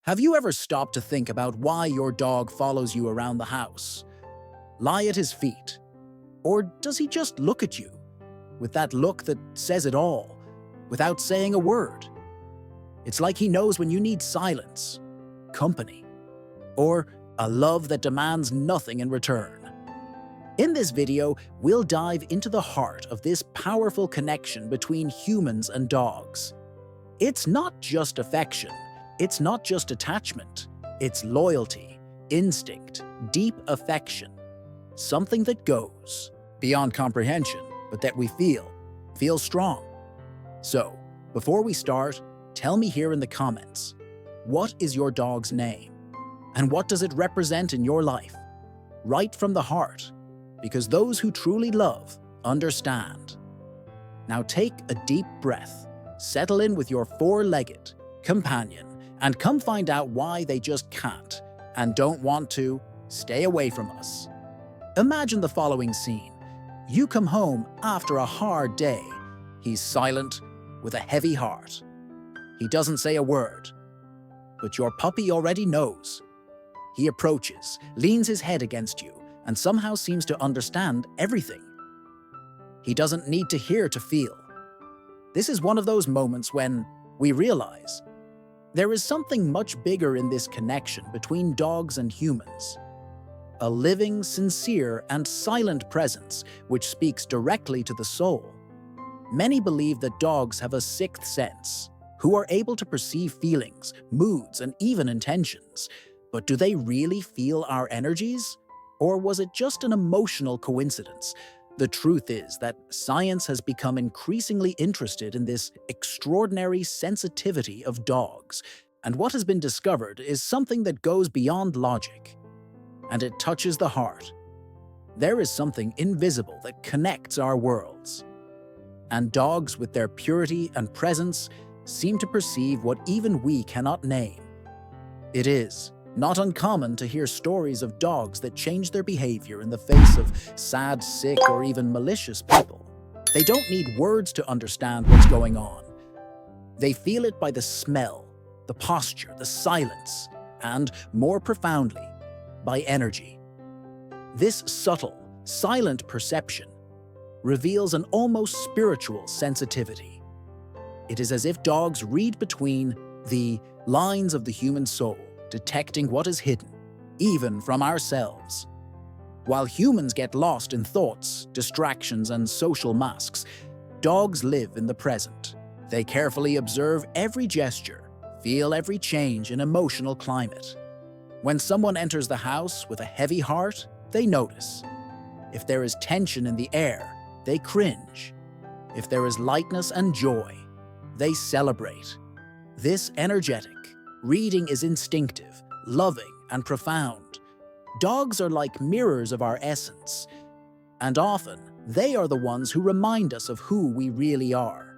Have you ever stopped to think about why your dog follows you around the house? Lie at his feet? Or does he just look at you with that look that says it all, without saying a word? It's like he knows when you need silence, company, or a love that demands nothing in return. In this video, we'll dive into the heart of this powerful connection between humans and dogs. It's not just affection, it's not just attachment, it's loyalty, instinct, deep affection. Something that goes beyond comprehension, but that we feel strong. So, before we start, tell me here in the comments, what is your dog's name? And what does it represent in your life? Right from the heart, because those who truly love understand. Now take a deep breath, settle in with your four-legged companion, and come find out why they just can't and don't want to stay away from us. Imagine the following scene. You come home after a hard day. He's silent with a heavy heart. He doesn't say a word, but your puppy already knows. He approaches, leans his head against you, and somehow seems to understand everything. He doesn't need to hear to feel. This is one of those moments when we realize there is something much bigger in this connection between dogs and humans. A living, sincere, and silent presence which speaks directly to the soul. Many believe that dogs have a sixth sense, who are able to perceive feelings, moods, and even intentions. But do they really feel our energies? Or was it just an emotional coincidence? The truth is that science has become increasingly interested in this extraordinary sensitivity of dogs, and what has been discovered is something that goes beyond logic, and it touches the heart. There is something invisible that connects our worlds, and dogs, with their purity and presence, seem to perceive what even we cannot name. It is not uncommon to hear stories of dogs that change their behavior in the face of sad, sick, or even malicious people. They don't need words to understand what's going on. They feel it by the smell, the posture, the silence, and, more profoundly, by energy. This subtle, silent perception reveals an almost spiritual sensitivity. It is as if dogs read between the lines of the human soul, detecting what is hidden, even from ourselves. While humans get lost in thoughts, distractions, and social masks, dogs live in the present. They carefully observe every gesture, feel every change in emotional climate. When someone enters the house with a heavy heart, they notice. If there is tension in the air, they cringe. If there is lightness and joy, they celebrate. This energetic reading is instinctive, loving, and profound. Dogs are like mirrors of our essence, and often they are the ones who remind us of who we really are.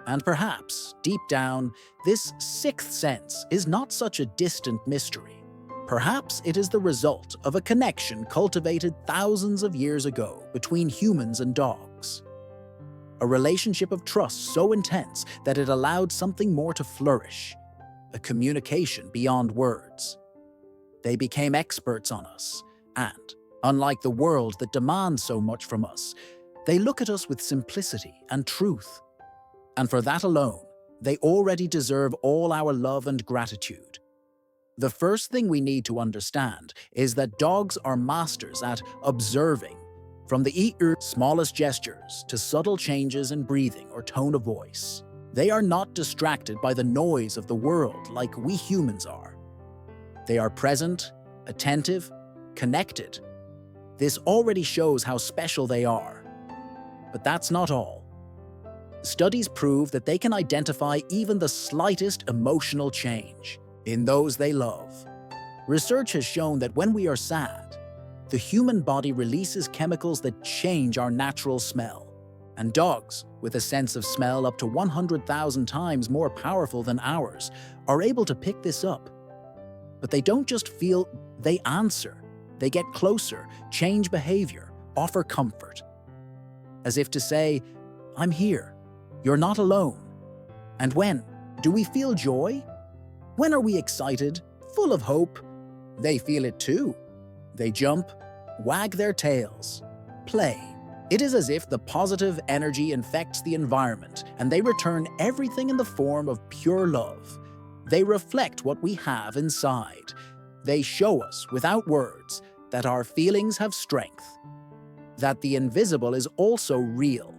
And perhaps, deep down, this sixth sense is not such a distant mystery. Perhaps it is the result of a connection cultivated thousands of years ago between humans and dogs. A relationship of trust so intense that it allowed something more to flourish, a communication beyond words. They became experts on us, and, unlike the world that demands so much from us, they look at us with simplicity and truth. And for that alone, they already deserve all our love and gratitude. The first thing we need to understand is that dogs are masters at observing, from the smallest gestures to subtle changes in breathing or tone of voice. They are not distracted by the noise of the world like we humans are. They are present, attentive, connected. This already shows how special they are. But that's not all. Studies prove that they can identify even the slightest emotional change in those they love. Research has shown that when we are sad, the human body releases chemicals that change our natural smell. And dogs, with a sense of smell up to 100,000 times more powerful than ours, are able to pick this up. But they don't just feel, they answer. They get closer, change behavior, offer comfort. As if to say, I'm here, you're not alone. And when do we feel joy? When are we excited, full of hope? They feel it too. They jump, wag their tails, play. It is as if the positive energy infects the environment and they return everything in the form of pure love. They reflect what we have inside. They show us, without words, that our feelings have strength, that the invisible is also real.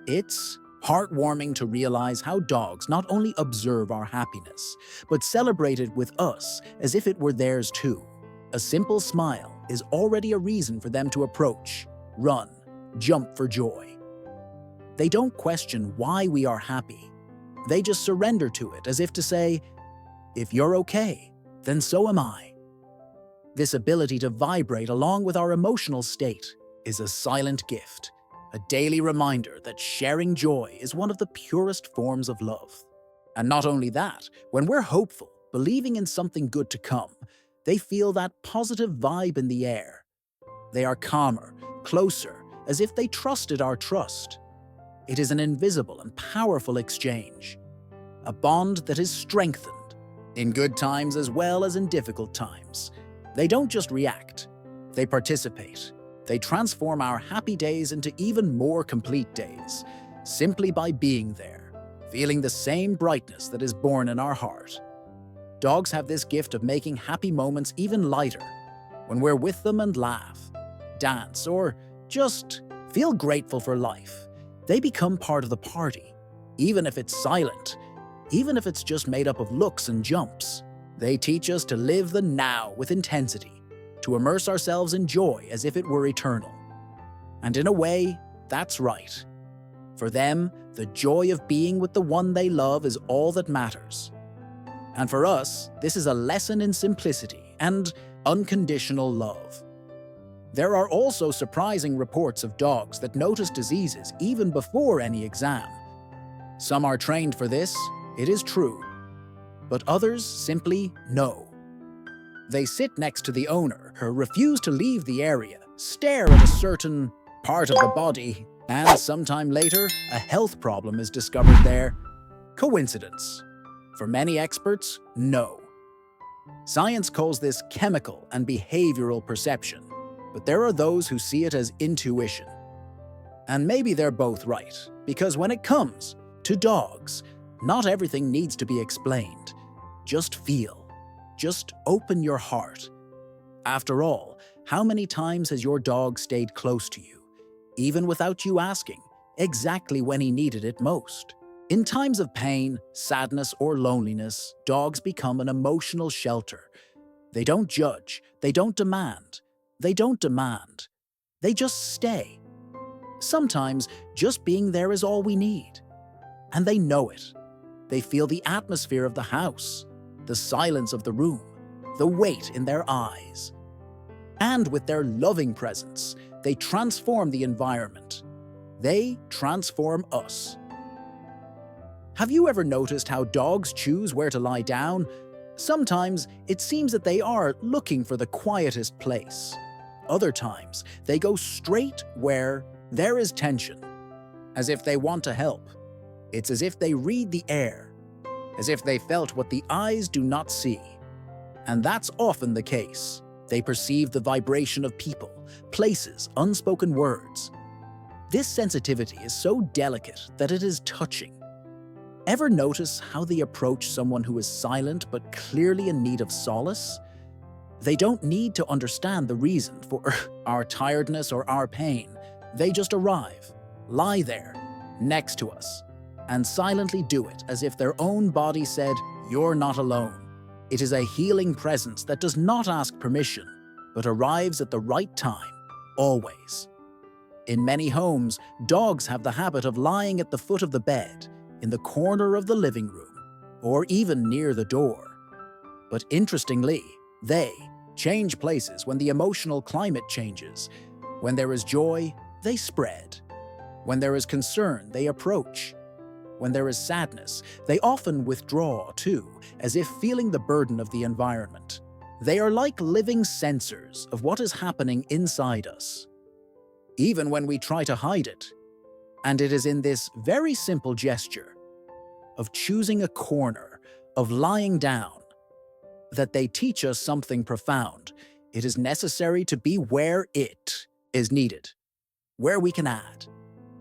It's heartwarming to realize how dogs not only observe our happiness, but celebrate it with us as if it were theirs too. A simple smile is already a reason for them to approach, run, jump for joy. They don't question why we are happy. They just surrender to it as if to say, if you're okay, then so am I. This ability to vibrate along with our emotional state is a silent gift, a daily reminder that sharing joy is one of the purest forms of love. And not only that, when we're hopeful, believing in something good to come, they feel that positive vibe in the air. They are calmer, closer, as if they trusted our trust. It is an invisible and powerful exchange, a bond that is strengthened in good times as well as in difficult times. They don't just react, they participate. They transform our happy days into even more complete days, simply by being there, feeling the same brightness that is born in our heart. Dogs have this gift of making happy moments even lighter. When we're with them and laugh, dance, or just feel grateful for life, they become part of the party, even if it's silent, even if it's just made up of looks and jumps. They teach us to live the now with intensity, to immerse ourselves in joy as if it were eternal. And in a way, that's right. For them, the joy of being with the one they love is all that matters. And for us, this is a lesson in simplicity and unconditional love. There are also surprising reports of dogs that notice diseases even before any exam. Some are trained for this, it is true, but others simply know. They sit next to the owner, refuse to leave the area, stare at a certain part of the body, and sometime later, a health problem is discovered there. Coincidence? For many experts, no. Science calls this chemical and behavioral perception, but there are those who see it as intuition. And maybe they're both right, because when it comes to dogs, not everything needs to be explained. Just feel. Just open your heart. After all, how many times has your dog stayed close to you, even without you asking, exactly when he needed it most? In times of pain, sadness, or loneliness, dogs become an emotional shelter. They don't judge, they don't demand. They just stay. Sometimes just being there is all we need. And they know it. They feel the atmosphere of the house, the silence of the room, the weight in their eyes. And with their loving presence, they transform the environment. They transform us. Have you ever noticed how dogs choose where to lie down? Sometimes it seems that they are looking for the quietest place. Other times, they go straight where there is tension, as if they want to help. It's as if they read the air, as if they felt what the eyes do not see. And that's often the case. They perceive the vibration of people, places, unspoken words. This sensitivity is so delicate that it is touching. Ever notice how they approach someone who is silent but clearly in need of solace? They don't need to understand the reason for our tiredness or our pain. They just arrive, lie there, next to us, and silently do it as if their own body said, "You're not alone." It is a healing presence that does not ask permission, but arrives at the right time, always. In many homes, dogs have the habit of lying at the foot of the bed, in the corner of the living room, or even near the door. But interestingly, they change places when the emotional climate changes. When there is joy, they spread. When there is concern, they approach. When there is sadness, they often withdraw too, as if feeling the burden of the environment. They are like living sensors of what is happening inside us, even when we try to hide it. And it is in this very simple gesture of choosing a corner, of lying down, that they teach us something profound. It is necessary to be where it is needed, where we can add,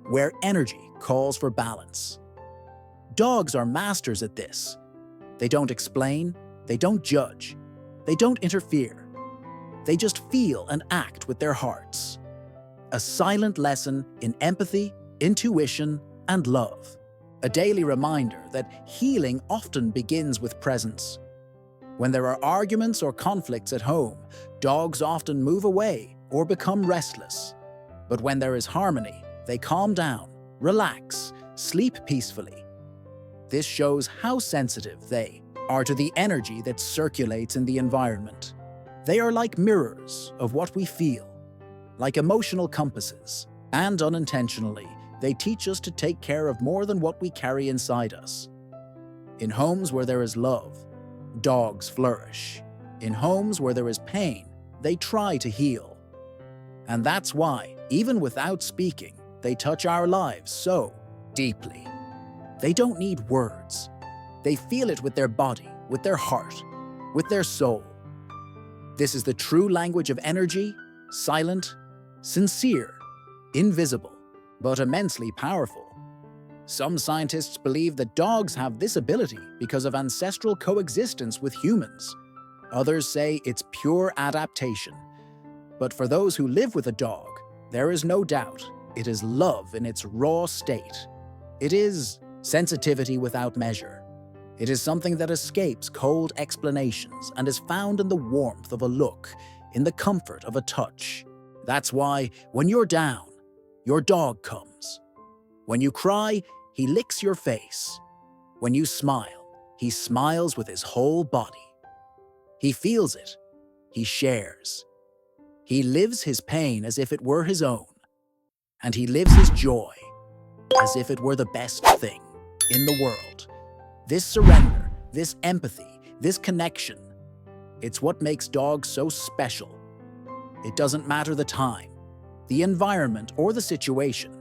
where energy calls for balance. Dogs are masters at this. They don't explain, they don't judge, they don't interfere. They just feel and act with their hearts. A silent lesson in empathy, intuition, and love. A daily reminder that healing often begins with presence. When there are arguments or conflicts at home, dogs often move away or become restless. But when there is harmony, they calm down, relax, sleep peacefully. This shows how sensitive they are to the energy that circulates in the environment. They are like mirrors of what we feel, like emotional compasses, and unintentionally, they teach us to take care of more than what we carry inside us. In homes where there is love, dogs flourish. In homes where there is pain, they try to heal. And that's why, even without speaking, they touch our lives so deeply. They don't need words. They feel it with their body, with their heart, with their soul. This is the true language of energy, silent, sincere, invisible, but immensely powerful. Some scientists believe that dogs have this ability because of ancestral coexistence with humans. Others say it's pure adaptation. But for those who live with a dog, there is no doubt it is love in its raw state. It is sensitivity without measure. It is something that escapes cold explanations and is found in the warmth of a look, in the comfort of a touch. That's why, when you're down, your dog comes. When you cry, he licks your face. When you smile, he smiles with his whole body. He feels it. He shares. He lives his pain as if it were his own. And he lives his joy as if it were the best thing in the world. This surrender, this empathy, this connection, it's what makes dogs so special. It doesn't matter the time, the environment, or the situation.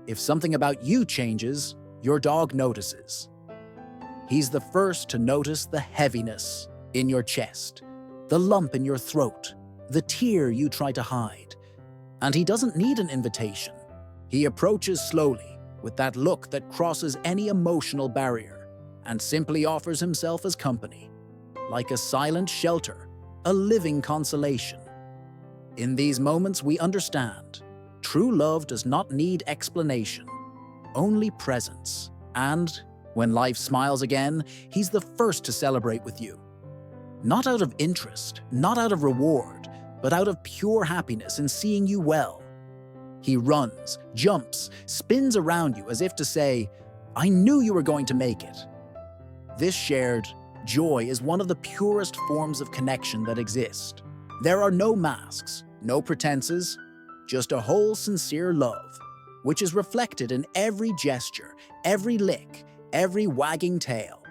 If something about you changes, your dog notices. He's the first to notice the heaviness in your chest, the lump in your throat, the tear you try to hide. And he doesn't need an invitation. He approaches slowly, with that look that crosses any emotional barrier, and simply offers himself as company, like a silent shelter, a living consolation. In these moments, we understand true love does not need explanation, only presence. And when life smiles again, he's the first to celebrate with you. Not out of interest, not out of reward, but out of pure happiness in seeing you well. He runs, jumps, spins around you as if to say, "I knew you were going to make it." This shared joy is one of the purest forms of connection that exist. There are no masks, no pretenses, just a whole sincere love, which is reflected in every gesture, every lick, every wagging tail.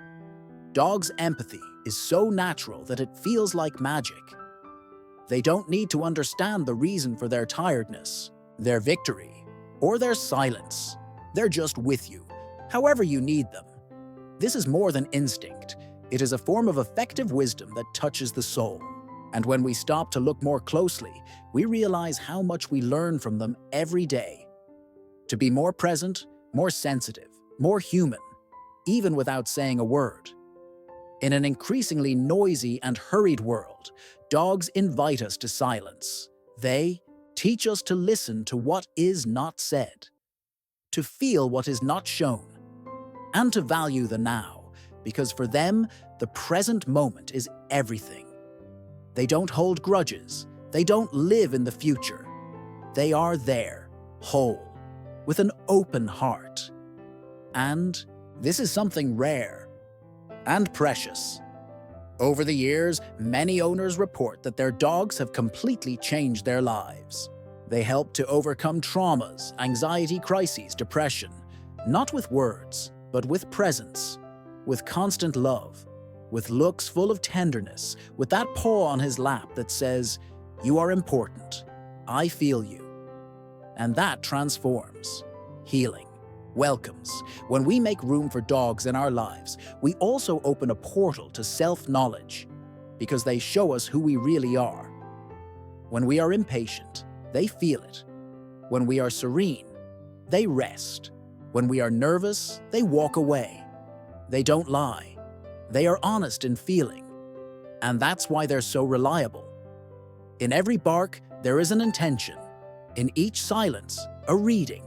Dogs' empathy is so natural that it feels like magic. They don't need to understand the reason for their tiredness, their victory, or their silence. They're just with you, however you need them. This is more than instinct. It is a form of effective wisdom that touches the soul. And when we stop to look more closely, we realize how much we learn from them every day. To be more present, more sensitive, more human, even without saying a word. In an increasingly noisy and hurried world, dogs invite us to silence. They teach us to listen to what is not said, to feel what is not shown, and to value the now, because for them, the present moment is everything. They don't hold grudges. They don't live in the future. They are there, whole, with an open heart. And this is something rare and precious. Over the years, many owners report that their dogs have completely changed their lives. They help to overcome traumas, anxiety crises, depression, not with words, but with presence, with constant love, with looks full of tenderness, with that paw on his lap that says, "You are important. I feel you." And that transforms, healing, welcomes. When we make room for dogs in our lives, we also open a portal to self-knowledge. because they show us who we really are. When we are impatient, they feel it. When we are serene, they rest. When we are nervous, they walk away. They don't lie. They are honest in feeling. And that's why they're so reliable. In every bark, there is an intention. In each silence, a reading.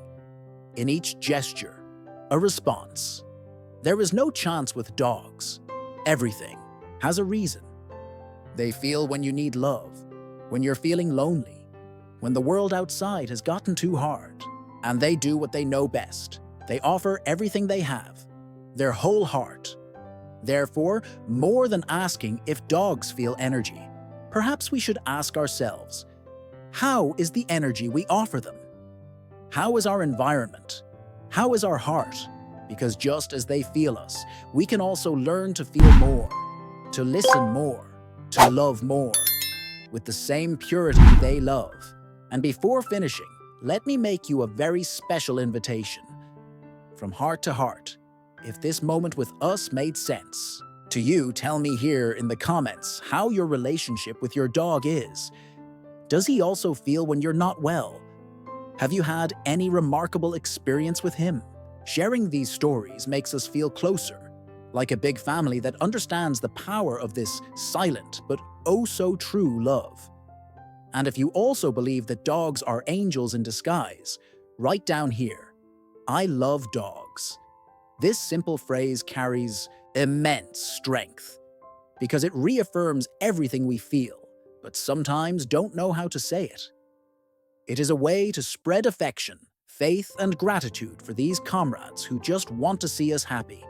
In each gesture, a response. There is no chance with dogs. Everything has a reason. They feel when you need love, when you're feeling lonely, when the world outside has gotten too hard. And they do what they know best. They offer everything they have, their whole heart. Therefore, more than asking if dogs feel energy, perhaps we should ask ourselves, how is the energy we offer them? How is our environment? How is our heart? Because just as they feel us, we can also learn to feel more, to listen more, to love more, with the same purity they love. And before finishing, let me make you a very special invitation. From heart to heart, if this moment with us made sense to you, tell me here in the comments how your relationship with your dog is. Does he also feel when you're not well? Have you had any remarkable experience with him? Sharing these stories makes us feel closer, like a big family that understands the power of this silent but oh so true love. And if you also believe that dogs are angels in disguise, write down here, I love dogs. This simple phrase carries immense strength because it reaffirms everything we feel, but sometimes don't know how to say it. It is a way to spread affection, faith, and gratitude for these comrades who just want to see us happy.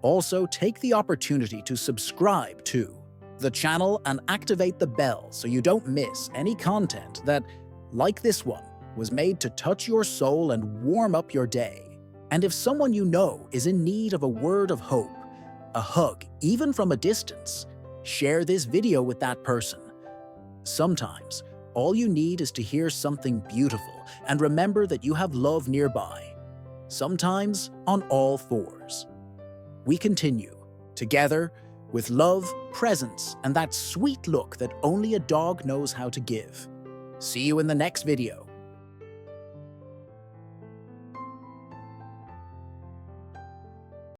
Also, take the opportunity to subscribe to the channel and activate the bell so you don't miss any content that, like this one, was made to touch your soul and warm up your day. And if someone you know is in need of a word of hope, a hug, even from a distance, share this video with that person. Sometimes, all you need is to hear something beautiful and remember that you have love nearby. Sometimes on all fours. We continue, together, with love, presence, and that sweet look that only a dog knows how to give. See you in the next video.